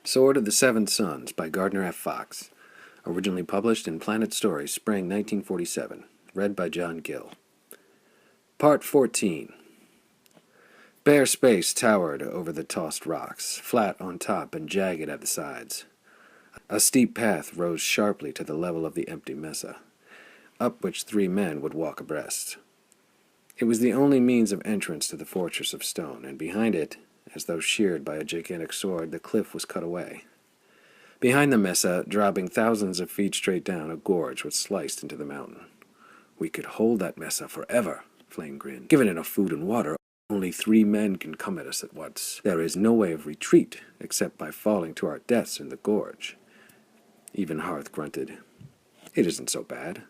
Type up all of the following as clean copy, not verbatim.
Sword of the Seven Sons by Gardner F. Fox. Originally published in Planet Stories, Spring 1947. Read by Jon Gill. Part 14. Bare space towered over the tossed rocks, flat on top and jagged at the sides. A steep path rose sharply to the level of the empty mesa, up which 3 men would walk abreast. It was the only means of entrance to the fortress of stone, and behind it, as though sheared by a gigantic sword, the cliff was cut away. Behind the mesa, dropping thousands of feet straight down, a gorge was sliced into the mountain. "We could hold that mesa forever," Flame grinned. "Given enough food and water, only 3 men can come at us at once. There is no way of retreat, except by falling to our deaths in the gorge." Even Hearth grunted. "It isn't so bad.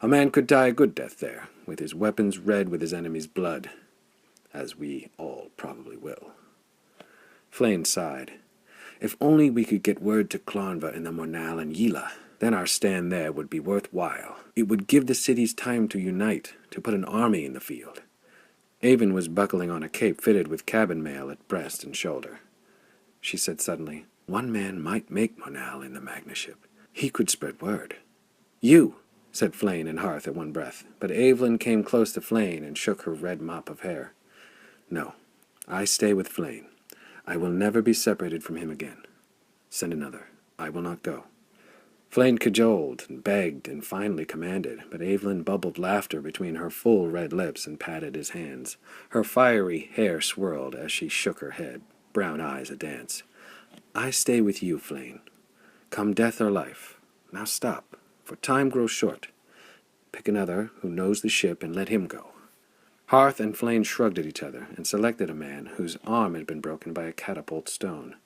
A man could die a good death there, with his weapons red with his enemy's blood, as we all probably will." Flame sighed. "If only we could get word to Clonva and the Monal and Yila, then our stand there would be worthwhile. It would give the cities time to unite, to put an army in the field." Avon was buckling on a cape fitted with cabin mail at breast and shoulder. She said suddenly, "One man might make Monal in the Magna ship. He could spread word." "You!" said Flame and Hearth at one breath, but Evelyn came close to Flame and shook her red mop of hair. "No, I stay with Flame. I will never be separated from him again. Send another. I will not go." Flame cajoled and begged and finally commanded, but Evelyn bubbled laughter between her full red lips and patted his hands. Her fiery hair swirled as she shook her head, brown eyes a dance. "I stay with you, Flame. Come death or life. Now stop, for time grows short. Pick another who knows the ship and let him go." Hearth and Flame shrugged at each other and selected a man whose arm had been broken by a catapult stone.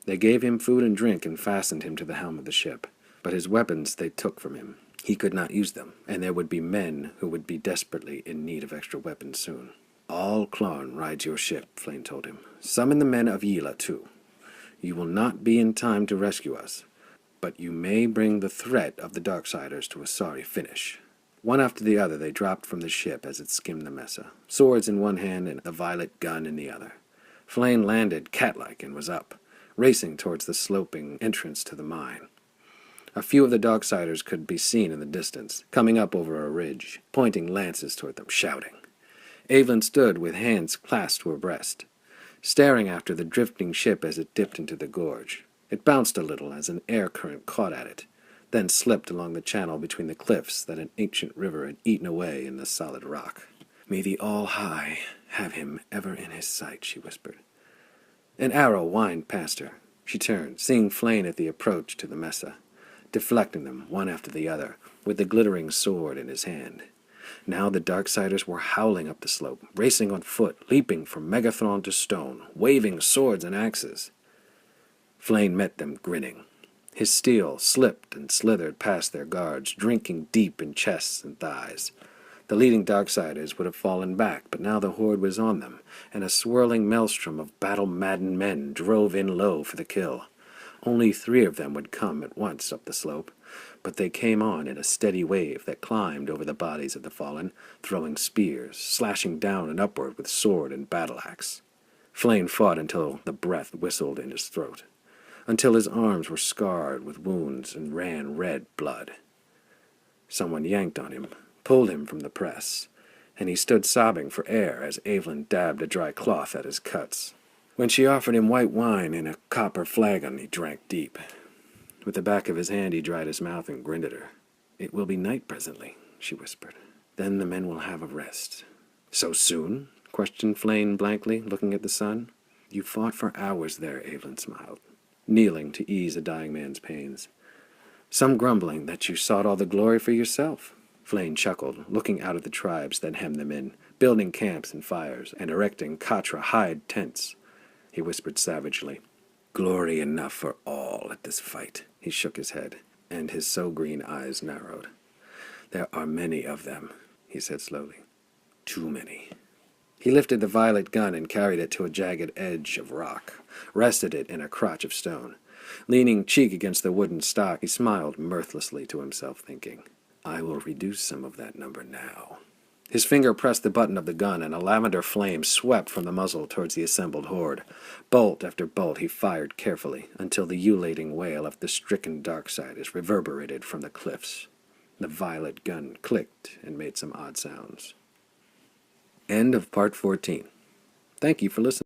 They gave him food and drink and fastened him to the helm of the ship, but his weapons they took from him. He could not use them, and there would be men who would be desperately in need of extra weapons soon. "All Clon rides your ship," Flame told him. "Summon the men of Yila, too. You will not be in time to rescue us, but you may bring the threat of the Darksiders to a sorry finish." One after the other they dropped from the ship as it skimmed the mesa, swords in one hand and the violet gun in the other. Flame landed cat-like and was up, racing towards the sloping entrance to the mine. A few of the Darksiders could be seen in the distance, coming up over a ridge, pointing lances toward them, shouting. Evelyn stood with hands clasped to her breast, staring after the drifting ship as it dipped into the gorge. It bounced a little as an air current caught at it, then slipped along the channel between the cliffs that an ancient river had eaten away in the solid rock. "May the All-High have him ever in his sight," she whispered. An arrow whined past her. She turned, seeing Flame at the approach to the mesa, deflecting them one after the other, with the glittering sword in his hand. Now the Darksiders were howling up the slope, racing on foot, leaping from Megathron to stone, waving swords and axes. Flame met them, grinning. His steel slipped and slithered past their guards, drinking deep in chests and thighs. The leading Darksiders would have fallen back, but now the horde was on them, and a swirling maelstrom of battle-maddened men drove in low for the kill. Only 3 of them would come at once up the slope, but they came on in a steady wave that climbed over the bodies of the fallen, throwing spears, slashing down and upward with sword and battle-axe. Flame fought until the breath whistled in his throat, until his arms were scarred with wounds and ran red blood. Someone yanked on him, pulled him from the press, and he stood sobbing for air as Evelyn dabbed a dry cloth at his cuts. When she offered him white wine in a copper flagon, he drank deep. With the back of his hand he dried his mouth and grinned at her. "It will be night presently," she whispered. "Then the men will have a rest." "So soon?" questioned Flame blankly, looking at the sun. "You fought for hours there," Evelyn smiled, kneeling to ease a dying man's pains. "Some grumbling that you sought all the glory for yourself." Flame chuckled, looking out at the tribes that hemmed them in, building camps and fires, and erecting Katra hide tents. He whispered savagely, "Glory enough for all at this fight." He shook his head, and his so-green eyes narrowed. "There are many of them," he said slowly. "Too many." He lifted the violet gun and carried it to a jagged edge of rock, rested it in a crotch of stone. Leaning cheek against the wooden stock, he smiled mirthlessly to himself, thinking, "I will reduce some of that number now." His finger pressed the button of the gun, and a lavender flame swept from the muzzle towards the assembled horde. Bolt after bolt he fired carefully, until the ululating wail of the stricken Darksiders reverberated from the cliffs. The violet gun clicked and made some odd sounds. End of Part 14. Thank you for listening.